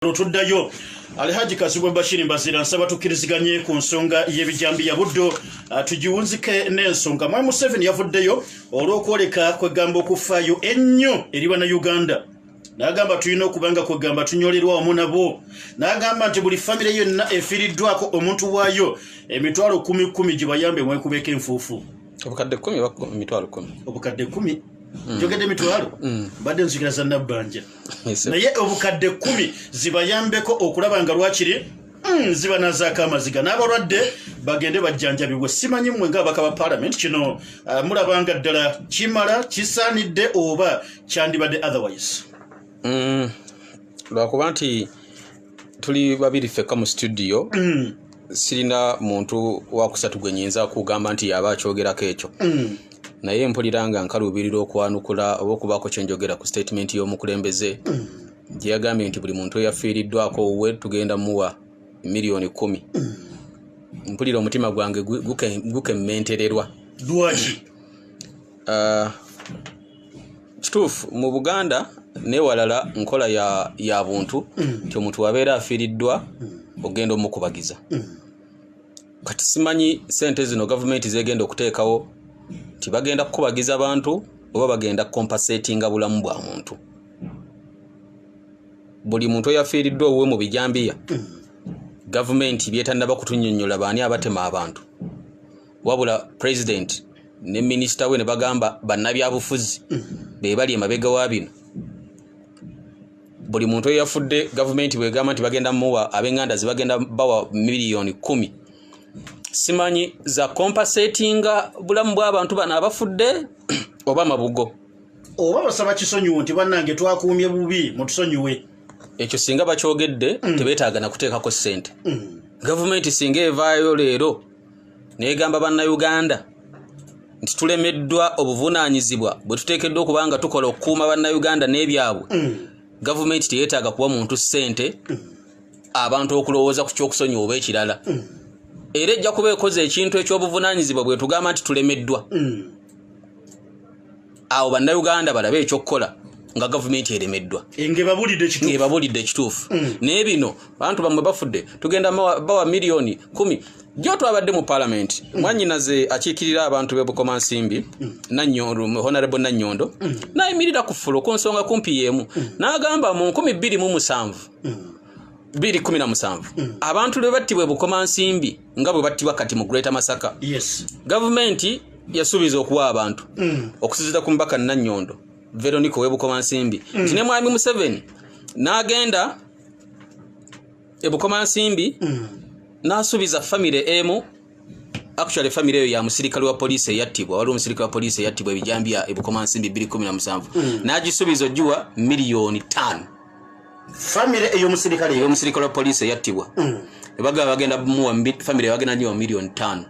Tuddayo Alhaji Kasibwe Bashir Mbazira nsaba tukkiriziganye ku nsonga y'ebijambi ya buddo tugiwunzike n'ensonga Mwai Museveni yavuddeyo olw'okwoleka kwegamba okufaayo ennyo eri bana Uganda n'agamba tulina okubanga kwegamba tunyolerwa wamu nabo n'agamba nti buli famire yonna efiiriddwako omuntu waayo emitwalo 10 gibayambe mwekubeka enfuufu obukadde 10 bako emitwalo 10 obukadde 10 Jogede mitwalo badde nzikira za nabbanja naye obukadde 10 zibayambeko okulaba nga lwakiri ziba nazaaka amaziga n'abalwadde bagende bajjanjabibwe simanyi mmwe ng'abaka ba parliament kino mulabanga ddala kimala kisaanidde oba kyandibadde otherwise lwakuba nti tuli babiri ffekka mu studio sirina muntu wakusatu gwe nyinza kugamba nti yaba akyogerako ekyo naye mpulira nga nkalubirira okwanukula oba okubaako kyenjogera ku statement y'omukulembeze gye yagambye nti buli muntu eyafiiriddwako we tugenda muwa miliyoni 10 mpulira omutima gwange gukemmentererwa lwaki kituufu mu Buganda newalala nkola ya buntu nti omuntu wabeera afiiriddwa ogenda omukubagiza kati simanyi sente zino gavumenti zegenda okuteekawo tibagenda kukubagiza abantu oba bagenda compensatinga bulamu bwa muntu buli muntu yafiiriddwa owe mu bijambiya gavumenti byetanaba kutunnyonnyola baani abatema abantu wabula president ne minister we ne bagamba bannabyabufuzi be bali emabega wa bino buli muntu yafudde gavumenti bwegamba nti bagenda muwa ab'enganda zibagenda bawa miliyoni 10 simanyi za compensatinga bulamu bw'abantu bana abafudde oba mabugo oba basaba kisonyiwo nti bannange twakuumye bubi mutusonyiwe ekyo singa bakyogedde tebeetaaga na kuteekako ssente gavumenti singa evaayo leero negamba bannayuganda nti tulemeddwa obuvunaanyizibwa bwe tuteekeddwa okuba nga tukola okukuuma bannayuganda n'ebyabwe gavumenti teyeetaaga kuwa muntu ssente abantu okulowooza ku kyokusonyiwa oba ekirala era ejja kuba ekoze ekintu ekyobuvunaanyizibwa bwe tugamba nti tulemeddwa awo bannayuganda balabe ekyokukola nga gavumenti eremeddwa ngebabulidde ekituufu naye bino abantu bamwe bafudde tugenda bawa miliyoni 10 jo twabadde mu parliament mwanyinaze akiikirira abantu b'Ebukoma Nsimbi honorable Nannyondo nayimirira ku ffulo ku nsonga kumpi y'emu n'agamba mu 2017 abantu lwe battibwa Ebukoma Nsimbi nga bwe battibwa kati mu Greater Masaka gavumenti yasuubiza okuwa abantu okusinziira ku mbaka Nannyondo Veronica w'Ebukoma Nsimbi nti ne Mwami Museveni n'agenda Ebukoma Nsimbi n'asuubiza famire emu actually famire eyo ya musirikale wa poliisi eyattibwa wali omusirikale wa poliisi eyattibwa ebijambya Ebukoma Nsimbi 2017 n'agisuubiza ogiwa miliyoni 5 famire eyo musirikale wa poliisi eyattibwa bagenda muwa famire bagenda nyiwa miliyoni 5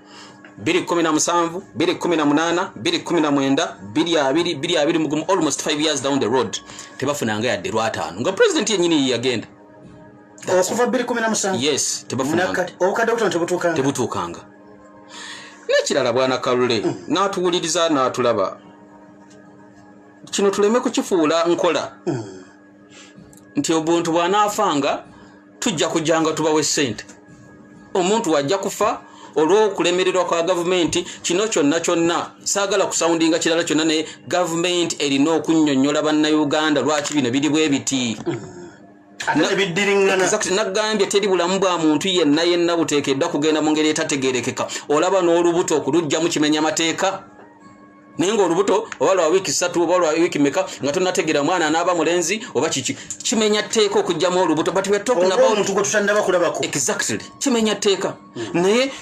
2017 2018 2019 2020 almost 5 years down the road tebafunanga yadde lwataano nga president yennyini yagenda okuva 2017 yes tebafunanga obukadde butono tebutuukanga n'ekirala bwana Kalule n'atuwuliriza n'atulaba kino tuleme kukifuula nkola nti obuntu bw'anaafanga tujja kujjanga tubawe ssente omuntu wajja kufa olw'okulemererwa kwa gavumenti kino kyonna saagala kusoundinga kirala kyonna naye gavumenti erina okunnyonnyola bannayuganda lwaki bino biri bwe biti nagambye teri bulamu bwa muntu yenna buteekeddwa kugenda mu ngeri etategeerekeka olaba n'olubuto okulujjamu kimenya amateeka naye ng'olubuto oba lwa wiiki 3 oba lwa wiiki meka nga tonategeera mwana anaaba mulenzi oba kiki kimenya tteeka okugjamu olubuto but we are talking about omuntu gwe tutandaba kulabako exactly kimenya tteeka naye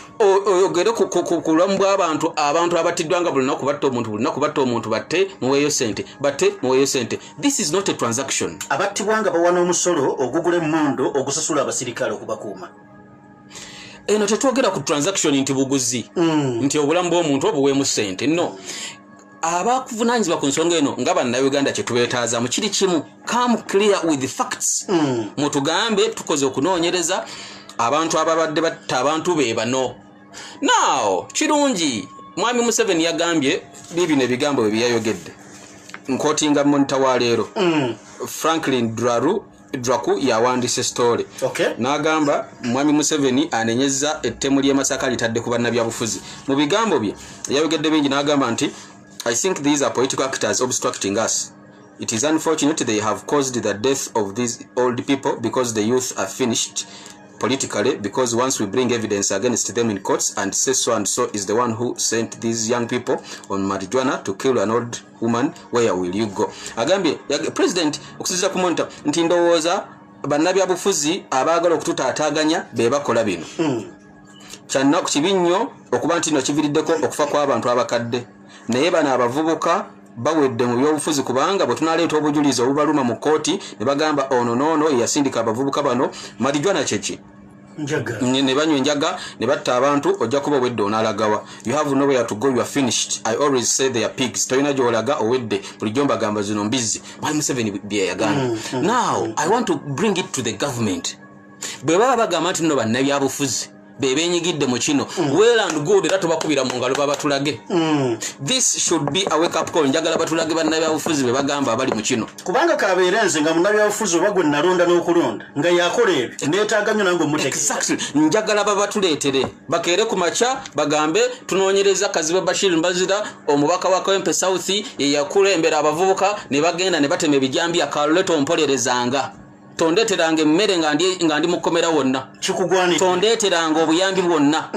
oyogere ku bulamu bw'abantu abattiddwa nga bulinaku batta omuntu batte muweeyo ssente this is not a transaction abattibwa nga bawa n'omusolo ogugula emmundu ogusasula abasirikale okubakuuma eno tetwogera ku transaction nti buguzi nti obulamu bw'omuntu obuweemu ssente no abakuvunaanyizibwa ku nsonga eno nga bannayuganda kye tubeetaazamu kiri kimu come clear with the facts mutugambe tukoze okunoonyereza abantu ababadde batta abantu be bano now kirungi Mwami Museveni yagambye bibino ebigambo bye byayogedde nkotinga monitor wa leero Franklin Draru Draku yawandise story. Okay. N'agamba Mwami Museveni anenyeza ettemu lye Masaka litadde ku bannabyabufuzi. Mu bigambo bye yayogedde bingi n'agamba nti I think these are political actors obstructing us. It is unfortunate they have caused the death of these old people because the youth are finished politically, because once we bring evidence against them in courts and say so and so is the one who sent these young people on marijuana to kill an old woman, where will you go? Agambye president okusizira ku monitor nti ndowooza bannabyabufuzi abaagala okututaataaganya be bakola bino. Kyanna ku kibi nnyo okuba nti no kiviriddeko okufa kw'abantu abakadde, naye bano abavubuka bawedde mu byobufuzi kubanga bwe tunaleeta obujulizi obubaluma mu kooti ne bagamba ono noono yasindika abavubuka bano marijuana kyeki ne banywa enjaga ne batta abantu ojja kuba owedde onaalagawa. You have nowhere to go, you are finished. I always say they are pigs. Tolina gy'olaga owedde, bulijjo mbagamba zino mbizzi. Mwami Museveni bye yagamba. Now I want to bring it to the government. Bwe baba bagamba nti nno bannabyabufuzi bebenyigidde mu kino, well and good, era tubakubira mu ngalo babatulage. This should be a wake up call. Njagala batulage bannabyabufuzi be bagamba abali mu kino, kubanga kabeerenze nga munnabyabufuzi oba gwe nalonda n'okulonda nga yakola ebyo neetaaga nnyo nange omutegeeza. Exactly. Njagala babatuleetere bakeere ku makya bagambe tunoonyereza Kazibe Bashir Mbazira omubaka wa Kawempe South ye yakulembera abavubuka ne bagenda ne batema ebijambi akaluleto ompolerezanga. Tondeteranga emmere nga ndi mukomera wonna. Kikugwanira. Tondeteranga obuyambi bwonna.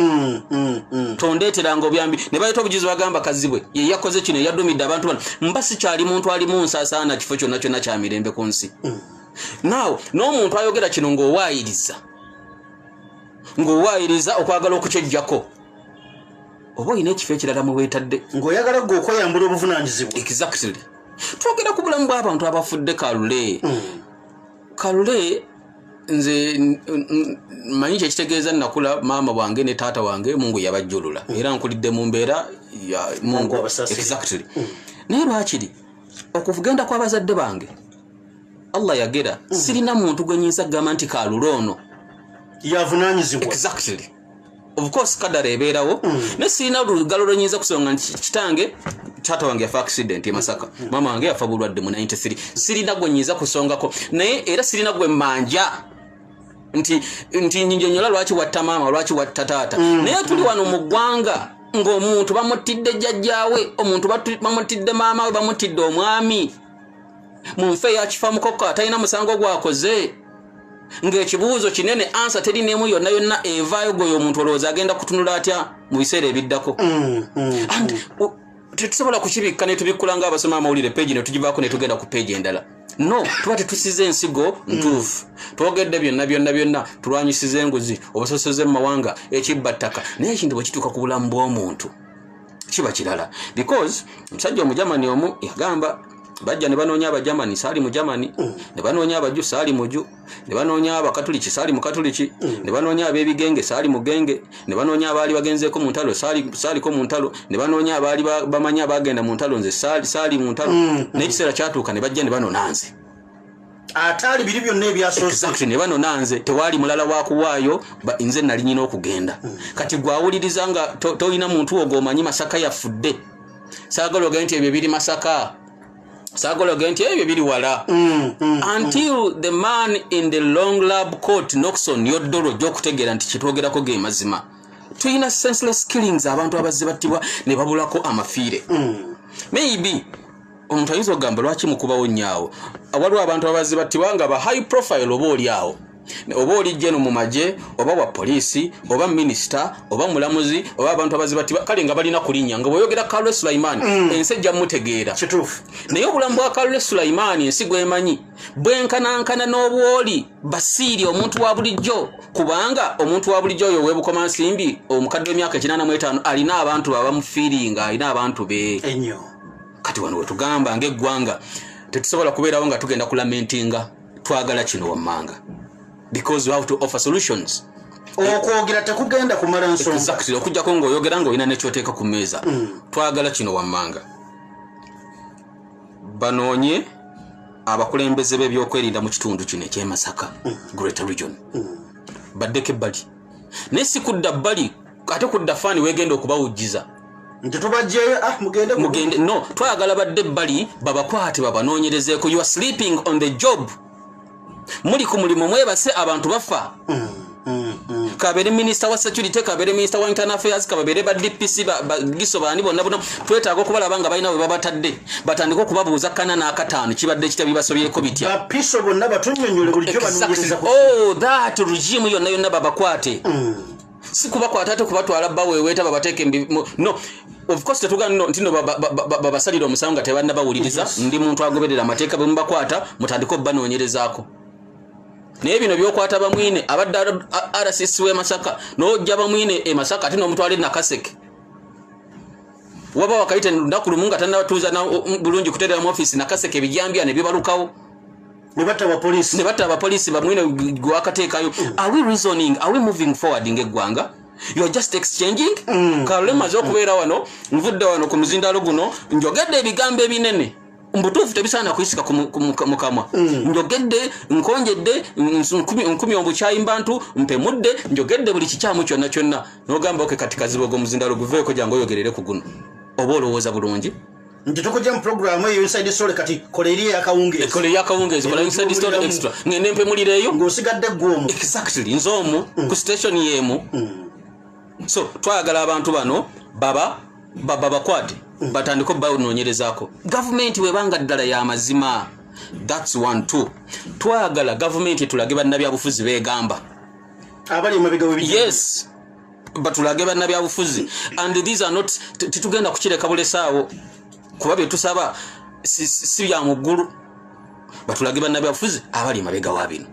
Tondeteranga obuyambi. Ne bayita obujuzi bagamba Kazibwe ye yakoze kino yadumidde abantu bano. Mbasi kyali muntu ali mu nsaasaana kifo kyonna kyonna kya mirembe ku nsi. Now n'omuntu ayogera kino ng'owaayiriza okwagala okukyejjako. Oba olina ekifo ekirala mu weetadde ng'oyagala gwe okweyambula obuvunaanyizibwa. Exactly. Twogera ku bulamu bw'abantu abafudde Kalule. Kalule nze manyi kyekitegeeza nakula maama wange ne taata wange Mungu yabajjulula era nkulidde mu mbeera ya Mungu. Exactly. Naye lwakiri okuvugenda kw'abazadde bange Allah yagera sirina muntu gwe nyinza kugamba nti Kalule ono yavunaanyizibwa. Exactly. Of course kadara ebeerawo ne sirina lugalo lwe nyinza kusonga nti kitange tata wange yafa accident e Masaka, mama wange yafa bulwadde mu 93. Sirina gwe nyiza kusongako, naye era sirina gwe manja nti nyola lwaki watta mama lwaki watta tata. Naye tuli wano mu ggwanga ng'omuntu bamutidde jjajjaawe, omuntu bamutidde maama we, bamutidde omwami mu nfe yakifa mukoko atalina musango gwakoze, ng'ekibuuzo kinene ansa teri n'emu yonna yonna evaayo gwe omuntu olowooza agenda kutunula atya mu biseera ebiddako. Tetusobola kukibikka ne tubikkula ng'abasoma amawulire page ne tugivaako ne tugenda ku page endala. No, tuba tetusize ensigo ntuufu. Twogedde byonna tulwanyisiza enguzi, obusosoze mu mawanga, ekibbattaka. Naye ekintu bwe kituuka ku bulamu bw'omuntu kiba kirala. Because omusajja omujamani omu yagamba bajja ne banoonya abajamani saali mu Jamani, ne banoonya abaju saali muju, ne banoonya abakatuliki saali mu katuliki, ne banoonya ab'ebigenge saali mu genge, ne banoonya abaali bagenzeeko mu ntalo saaliko mu ntalo, ne banoonya abaali bamanya bagenda mu ntalo nze saali mu ntalo. N'ekiseera kyatuuka ne bajja ne banona nze. Ataali biri byonna ebyasoose. Exactly. Ne banona nze tewaali mulala wa kuwaayo nze nali nyina okugenda. Kati gwawuliriza nga tolina muntu ogwo omanyi Masaka yafudde. Saagala ogende nti ebyo biri Masaka. Sagolo genti ebyo biri wala. Until the man in the long lab coat knocks on your door gy'okutegeera nti kitwogerako ge mazima. Tuyina senseless killings abantu abazze battibwa ne babulako amafiire. Maybe omuntu ayinza okugamba lwaki mukubawo nnyawo. Waliwo abantu abazze battibwa nga ba high profile oba oli awo. Oba oli jeno mu magye oba wa poliisi oba minisita oba mulamuzi oba abantu abazibatibwa kale nga balina kulinnya nga bw'oyogera Kalule Sulaiman ensi ejja mutegeera. Kituufu. Naye obulamu bwa Kalule Sulaiman ensi gwemanyi bwenkanankana n'obwoli Basiiri omuntu wa bulijjo, kubanga omuntu wa bulijjo oyo weebukoma nsimbi omukadde w'emyaka 85 alina abantu abamufiiringa, alina abantu be ennyo. Kati wano wetugamba ng'eggwanga tetusobola kubeerawo nga tugenda kulamentinga twagala kino wammanga. Because we have to offer solutions. Okwogera tekugenda kumala nsonga. Exactly. Okujjako ng'oyogera ng'olina n'ekyoteeka ku mmeeza. Twagala kino wammanga. Banoonye abakulembeze b'ebyokwerinda mu kitundu kino eky'e Masaka, Greater Region. Baddeko ebbali. Naye si kudda bbali, ate kudda faani weegenda okubawujjiza. Nti tubajjeyo mugende. No, twagala badde ebbali babakwate babanoonyerezeeko. You are sleeping on the job. muli ku mulimu mwebase abantu bafa kabere minister wa security kabere minister wa internal affairs kabere ba DPC giso bani bonna twetaaga okubalaba nga balina we babatadde batandika okubabuuza kana n'akataano kibadde kitabi basobyeko bitya bapiso bonna batunyonyole buli kyo banonyereza that regime yonna babakwate si kubakwata ate kubatwala baweweeta babateeke no of course tetugano ntino babasalira omusango nga tebanna bawuliriza ndi muntu agoberera amateeka bwe mubakwata mutandika obbanoonyerezaako naye bino byokwata bamwine abadde RCC we Masaka n'ojja bamwine e Masaka ate n'omutwala Nakaseke waba wakayita ndakulu nga tannabatuuza bulungi kuteera mu office Nakaseke bijambya ne bibalukawo ne batta abapoliisi bamwine gwakateekayo are we reasoning are we moving forward ng'eggwanga you are just exchanging kalemaze okubeera wano nvudde wano ku muzindalo guno njogedde ebigambo ebinene mbutuufu tebisaana kuyisika mu kamwa njogedde nkonjedde nkumi obuchayi mbantu mpemudde njogedde buli kikyamu kyonna n'ogamba oke kati kazibu og'omuzindalo guveeko jangu oyogerere ku guno oba olowooza bulungi nti tukujja mu programu eyo inside story kati koleri yakawungeezi kola inside story extra ngende mpemulireeyo ng'osigadde gw'omu exactly nze omu ku station y'emu so twagala abantu bano bakwate batandika banoonyerezaako gavumenti webanga ddala y'amazima that's 1 twagala gavumenti tulage bannabyabufuzi beegamba abali emabega yes batulage bannabyabufuzi and these are not titugenda kukireka bulesaawo kuba bye tusaba si bya muggulu batulage bannabyabufuzi abali emabega wa bino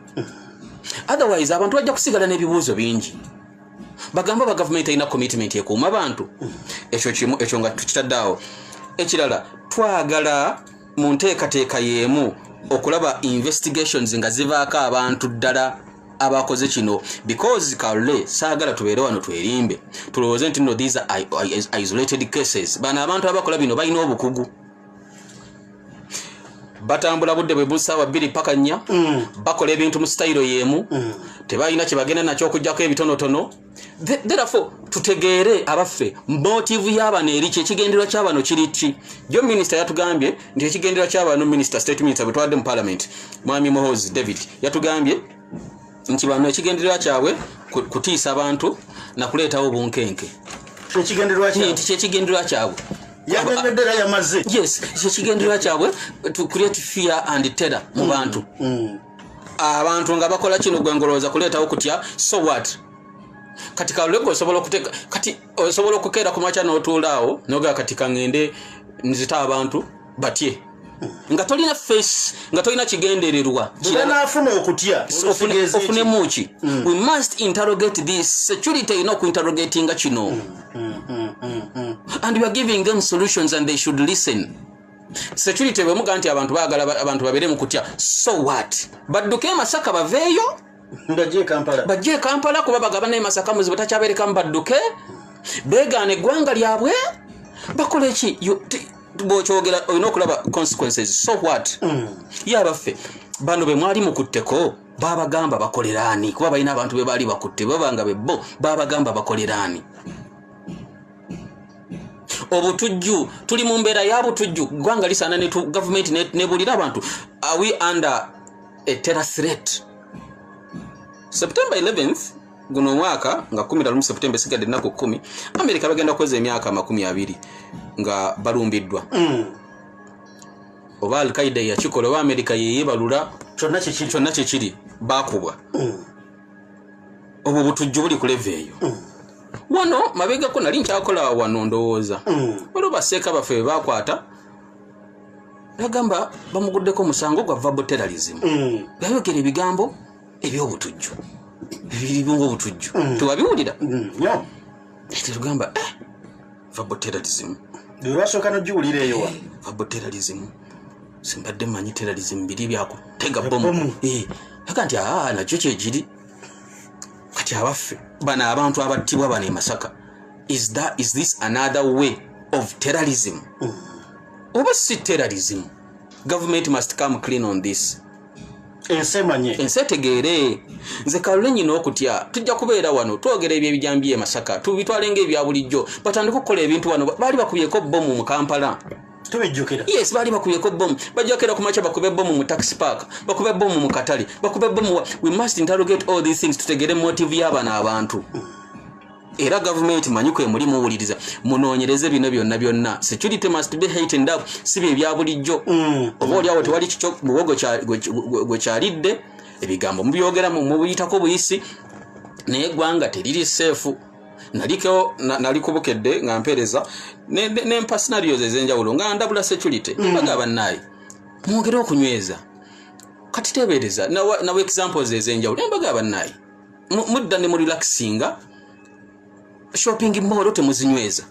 otherwise abantu bajja kusigala n'ebibuuzo bingi bagamba ba government ina commitment ekuuma abantu ekyo nga tukitaddeawo ekirala twagala mu nteekateeka y'emu okulaba investigations nga zivaako abantu ddala abakoze kino because Karole saagala tubeere wano twerimbe tulowooze nti no these are isolated cases bano abantu abakola bino balina obukugu batambula budde bwe busaawa 2 paka 4 bakola ebintu mu style y'emu tebalina kye bagenda nakyo okujjako ebitonotono therefore tutegeere abaffe motive y'abano eri kyekigendererwa ky'abano kiri ki jo minister yatugambye nti ekigendererwa ky'abano minister state minister bwe twadde mu parliament mwami Mohozi David yatugambye nti bano ekigendererwa kyabwe kutiisa abantu na kuleetawo bunkenke kyekigendererwa kyabwe yagembedera yamaze yes kyekigendererwa kyabwe to create fear and terror mu bantu abantu nga bakola kino gwengolooza kuleetawo kutya so what kati kalego osobola okuteka kati osobola okukeera ku macha n'otuulaawo noga kati kangende nzita abantu batye nga tolina face nga tolina kigendererwa kirana afuna okutya ofune muki we must interrogate this security ino ku interrogating kino and we are giving them solutions and they should listen security we muganti abantu baagala abantu babere mu kutya so what badduke Masaka baveeyo bajje Kampala kuba bagabana e Masaka muzibu takyabereka mbadduke beegaane eggwanga lyabwe bakola eki bokyogera olina okulaba consequences so what yabaffe bano be mwali mukutteko babagamba bakoleraani kuba balina abantu be baali bakutte babanga bebbo babagamba bakoleraani obutujju tuli mu mbeera ya butujju gwanga lisaana ne government nebulira abantu are we under a terror threat September 11th guno mwaka nga 11 September sigadde nako 10 America bagenda kweza emyaka 20 nga balumbiddwa oba Al-Qaeda yakikola wa America yeyebalula kyonna kikiri bakubwa obo butujju buli ku level eyo wano mabega ko nali nkyakola wano ndowooza waliwo baseeka baffe bakwata bagamba bamuguddeko musango gwa verbal terrorism yayogera ebigambo ebyobutujju ebiribunga obutujju tewabiwulira tugamba verbal terrorism lwasooka nogiwulira eyo verbal terrorism simbadde mmanyi terrorism biri byakutega bomu aga nti nakyo kyegiri kati abaffe bano abantu abattibwa bano e Masaka is this another way of terrorism oba si terrorism government must come clean on this ensi etegeere nze Karole nyina okutya tujja kubeera wano twogera ebyebijambi e Masaka tubitwale ng'ebya bulijjo batandika okukola ebintu wano baali bakubyeko bomu mu Kampala tubijjukira yes bali bakuyeko bomb bajjakera kumacha bakube bomb mu taxi park bakube bomb mu katali bakube bomb we must interrogate all these things tutegere motive y'abana abantu era government manyuko emulimu wuliriza munoonyereze bino byonna security must be heightened up sibe bya bulijjo oba oli awo tewali kicho muwogo gwe kyalidde ebigambo mubyogera mu buyitako buyisi naye gwanga teriri safe nalikubukedde nga mpereza ne scenarios ezenjawulo nga ndabula security bagaba naye mwogere okunyweza kati tebereza na examples ezenjawulo bagaba naye mudda ne mu relaxinga shopping mall temuzinyweza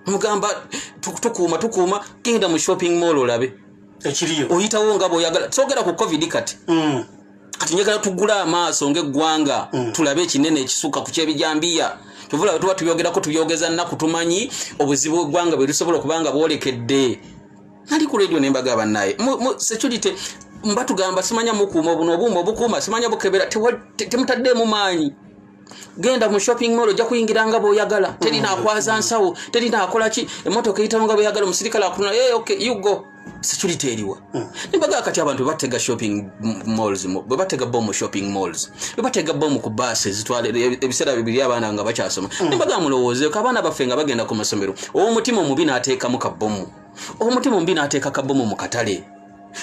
mugamba tukuma genda mu shopping mall olabe ekiriyo oyitawo nga boyagala sogera ku covid kati njagala tugula amaaso ng'eggwanga tulabe ekinene ekisuka ku kyebijambiya tuvula tuba tubyogerako tubyogeza nnaku tumanyi obuzibu bw'eggwanga bwe lusobola okubanga bwolekedde nali ku radio ne mbagaba naye security mba tugamba simanya mukuuma obuno obuuma obukuuma simanya bukebera temutaddeemu maanyi genda mu shopping mall ojja kuyingiranga bw'oyagala terina akwaza nsawo terina akola ki emmotoka eyitawo nga bw'oyagala omusirikale akuna okay you go security eriwa nimbaga kati abantu batega shopping malls batega bomb shopping malls batega bomb ku buses zitwale ebisera bibiri abana nga bakyasoma nimbaga mulowooze ko abana baffe nga bagenda ku masomero omutima omubi n'ateeka mu kabomu omutima omubi n'ateeka kabomu mu katale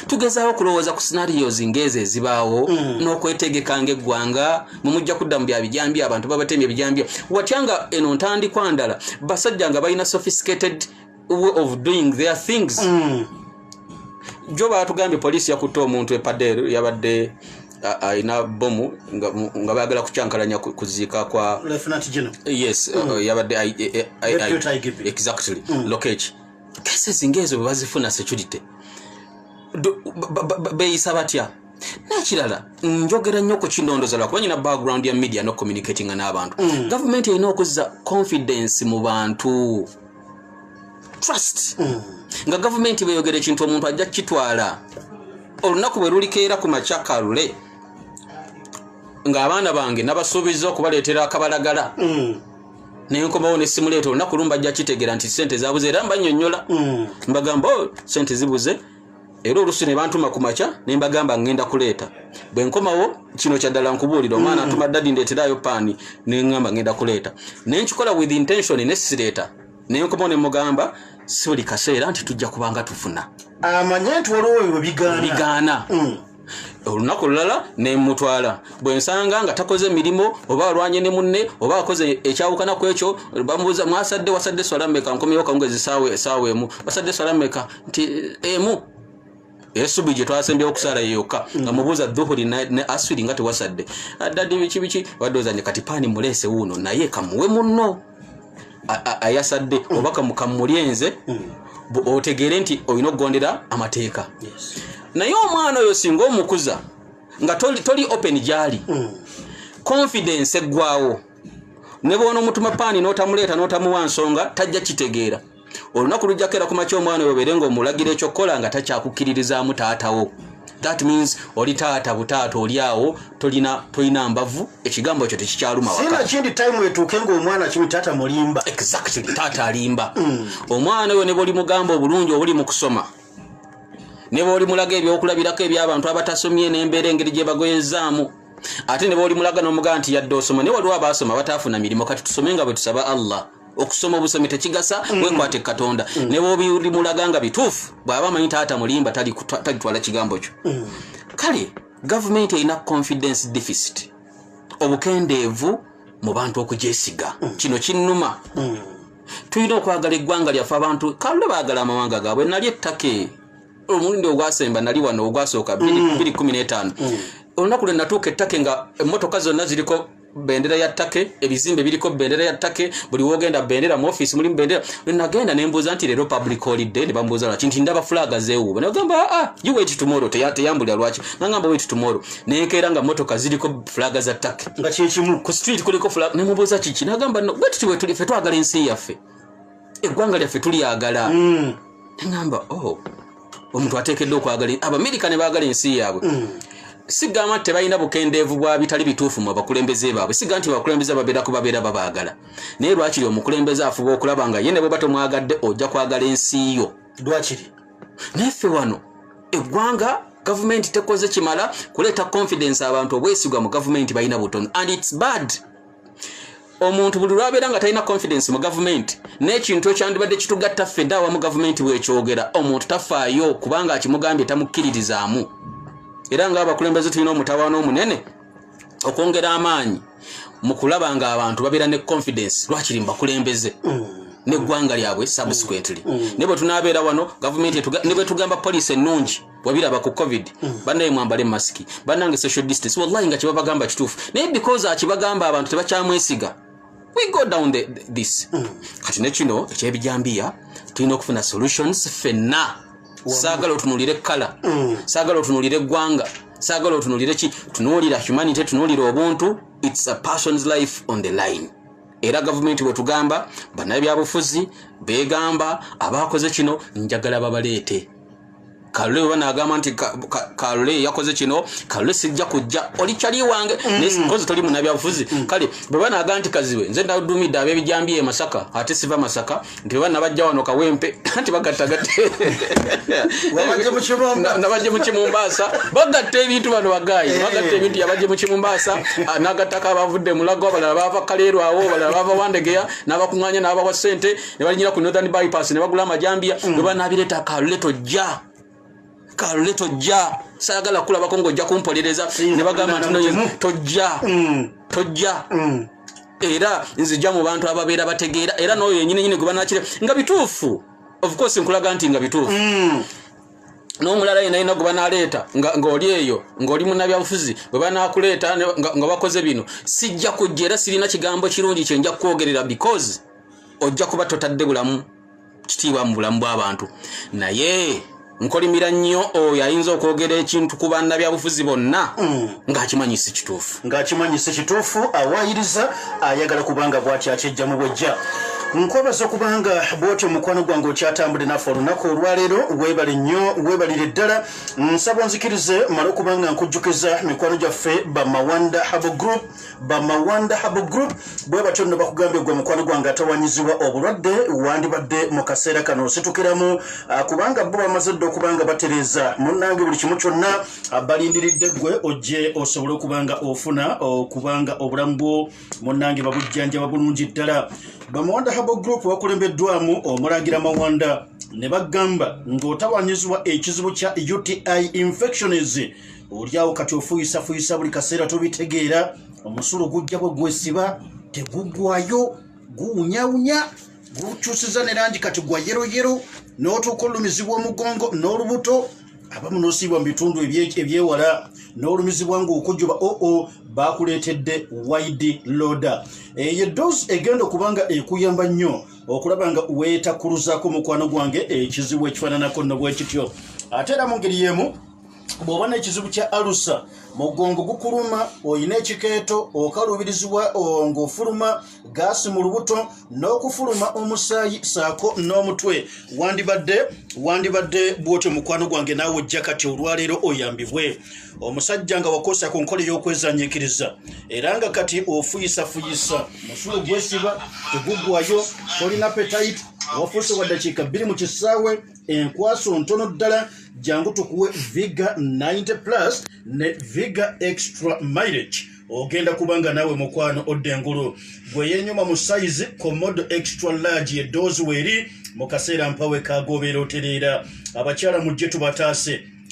tugezaawo kulowooza ku scenarios ngeze ezibaawo n'okwetegeka ng'eggwanga mumujja kudda mu byabijambi abantu babatemye ebijambi watyanga eno ntandikwa ndala basajja nga balina sophisticated way of doing their things jo batugambye police yakutte omuntu epadero yabadde ina bomu nga bagala kucyankalanya kuziika kwa Lieutenant General yes yabadde exactly lokage cases ngezo bazifuna security beyisa batya nakirala njogera nnyo ku kinondoza lwa kubanyina background ya media no communicating n'abantu government erina okuzza confidence mu bantu trust nga government beyogera ekintu omuntu ajja kitwala olunaku bwe lulikeera ku macakalule nga abaana bange nabasuubiza okubaleetera akabalagala nenkomawo nesimuleeta olunaku lumba ajja kitegera nti sente zabuze era mbanyonnyola mbagamba sente zibuze era olusi ne bantuma ku maca ne mbagamba ngenda kuleeta bwe nkomawo kino kyaddala nkubuulira omwana ntuma dadi ndeeterayo paani ne ngamba ngenda kuleeta ne nkikola with intention ne sireeta ne nkomawo ne mugamba si buli kaseera nti tujja kubanga tufuna amanye nti waliwo bigaana olunaku olulala ne mutwala bwe nsanga nga takoze emirimu oba alwanye ne munne oba akoze ekyawukana ku ekyo bamubuuza mwasadde wasadde swala mmeka nkomyewo kawungezi essaawa emu wasadde swala mmeka nti emu esubi gye twasembyewo okusala yokka nga mubuuza dhuhuri ne aswiri nga tewasadde addadde biki wadozanye kati paani muleese wuuno naye kamuwe munno ayasadde oba kamulyenze otegere nti olina okugondera amateeka naye omwana oyo singa omukuza nga toli open gyali confidence eggwawo ne bwona omutuma paani n'otamuleeta n'otamuwa nsonga tajja kitegeera olunaku lujjakera ku makya omwana oyo obeere ng'omulagira ekyokukola nga takyakukiririzaamu taatawo that means oli taata butaata oli awo tolina mbavu ekigambo ekyo tekikyaluma waka sina kindi time etuuke ng'omwana kimi taata mulimba exactly taata alimba omwana oyo ne bwoli mugamba obulungi obuli mu kusoma ne bwoli mulaga ebyokulabirako eby'abantu abatasomye n'embeera engeri gye bagoyezaamu ate ne bwoli mulaga n'omugamba nti yadde osoma ne waliwo abaasoma bataafuna mirimu kati tusome nga bwe tusaba Allah okusoma obusomi tekigasa wekwate Katonda ne bw'obiri mulaga nga bituufu bw'aba amanyi taata mulimba talitwala kigambo kyo kale gavumenti erina confidence deficit obukendeevu mu bantu okugyesiga kino kinnuma tulina okwagala eggwanga lyaffe abantu kalule baagala amawanga gaabwe nali ettake omulundi ogwasemba nali wano ogwasooka 2015 olunaku lwe natuuka ettake nga emmotoka zonna ziriko bendera ya ttake ebizimbe biriko bendera ya ttake buli wogenda bendera mu office mulimu bendera nagenda nembuuza nti leero public holiday ne bambuuza lwaki nti ndaba flaga zeewuuba nagamba you wait tomorrow teyambulira lwaki nagamba wait tomorrow nenkeera nga motoka ziriko flaga za ttake nga kyekimu ku street kuliko flaga nemubuuza kiki nagamba no bwe tuti ffe twagala ensi yaffe eggwanga lyaffe tulyagala nagamba omuntu ateekedde okwagala Abamerika ne baagala ensi yaabwe sigamba tebalina bukendeevu bwa bitali bituufu mu bakulembeze baabwe siga nti bakulembeze babeera babaagala naye lwakiri omukulembeze afuba okulaba nga ye ne bwe batomwagadde ojja kwagala ensi yo Dwachiri. Neffe wano eggwanga government tekoze kimala kuleta confidence abantu obwesigwa mu government balina butono, and it's bad. Omuntu buli lwabeera nga talina confidence mu government n'ekintu ekyandibadde kitugatta fedda awamu government bwekyogera omuntu tafaayo kubanga akimugambye tamukkiririzaamu. Era ng'abakulembeze tulina omutawaana omunene okwongera amaanyi mu kulaba nga abantu babeera ne confidence lwakiri mbakulembeze neggwanga lyabwe subsequently. Ne bwe tunaabeera wano government ne bwe tugamba police ennungi wabiraba ku covid bannaye mwambale masiki bannange social distance wallahi nga kibabagamba kituufu naye because akibagamba abantu tebakyamwesiga. We go down this. Kati ne kino ekyebijambiya tulina okufuna solutions fenna. Saagala otunulire kala, saagala otunulire eggwanga, saagala otunulire ki, tunuulira humanity, tunuulira obuntu. It's a person's life on the line. Era government bwe tugamba bannabyabufuzi beegamba abakoze kino njagala babaleete. Kalule banagamba nti Kalule yakoze kino, Kalule sijja kujja oli kyali wange nekoze toli munabyabufuzi. Kale bwe banagamba nti kaziwe nze ndadumidde ab'ebijambiya e Masaka ate siva Masaka nti bana bajja wano Kawempe nti bagattagatte nabajje mu Kimumbasa bagatta ebintu bano bagayi bagatta ebintu yabajje mu Kimumbasa nagattaka abavudde Mulago abalala bava Kaleero awo abalala bava Wandegeya n'abakuŋŋaanya n'abawa ssente ne balinyira ku Northern Bypass ne bagula amajambiya bwe banabireta Kalule tojja Kalule tojja saagala kulabako ng'ojja kumpolereza ne bagamba nti tojja era nzijja mu bantu ababeera bategeera era n'oyo yennyini gwe banakire nga bituufu. Of course nkulaga nti nga bituufu n'omulala yenayina gwe banaleeta ng'oli eyo ng'oli munnabyabufuzi bwe banaakuleeta nga bakoze bino sijja kujja era sirina kigambo kirungi kye nja kwogerera because ojja kuba totadde bulamu kitiibwa mu bulamu bw'abantu. Naye nkolimira nnyo oyo ayinza okwogera ekintu ku bannabyabufuzi bonna ng'akimanyi si kituufu awaayiriza ayagala kubanga bw'ati akyejjamu bwejja. Nkwebaza kubanga bw'otyo mukwano gwange okyatambudde naffe olunaku olwaleero weebale nnyo weebalire ddala. Nsaba onzikirize mala okubanga nkujjukiza mikwano gyaffe Bamawanda Herbal Group bwe batyo nno bakugambye gwe mukwano gwange atawanyizibwa obulwadde wandibadde mu kaseera kano ositukiramu kubanga bo bamaze dda okubanga batereeza munnange buli kimu kyonna balindiridde gwe ojje osobole okubanga ofuna okubanga obulamu bwo munnange babujjanjaba bulungi ddala. Bamawanda Herbal Group wakulembeddwamu Omulangira Mawanda ne bagamba ng'otawanyizibwa ekizibu kya UTI infections olyawo kati ofuyisa buli kaseera tobitegeera omusulo gujja bwe gwesiba teguggwayo guwunyawunya gukyusiza ne langi kati gwa yeroyero n'otuuka olumizibwa omugongo n'olubuto abamu n'osiibwa mu bitundu ebyewala n'olumizibwa ng'okujuba bakuleetedde wide loader. Eyo dose egenda okubanga ekuyamba nnyo okulaba nga weetakuluzaako mukwano gwange ekizibu ekifaananako nno bwe kityo. Ate era mu ngeri y'emu bw'oba n'ekizibu kya alusa mugongo gukuluma oyina ekikeeto okaluubirizibwa ng'ofuluma gaasi mu lubuto n'okufuluma omusaayi saako n'omutwe wandibadde bw'otyo mukwano gwange naawe ojja kati olwaleero oyambibwe. Omusajja nga wakosa ku nkola y'okwezanyiikiriza era nga kati ofuyisafuyisa musulo gwesiba teguggwayo tolina appetite wafuuse wa ddakiika 2 mu kisaawe enkwaso ntono ddala jangu tukuwe Viga 90+ ne Viga extra mileage ogenda kubanga nawe mukwano odde engulu gwe yenyuma mu size Komodo extra large edozi weri mu kaseera mpawe kagobeera otereera abakyala mujje tubataase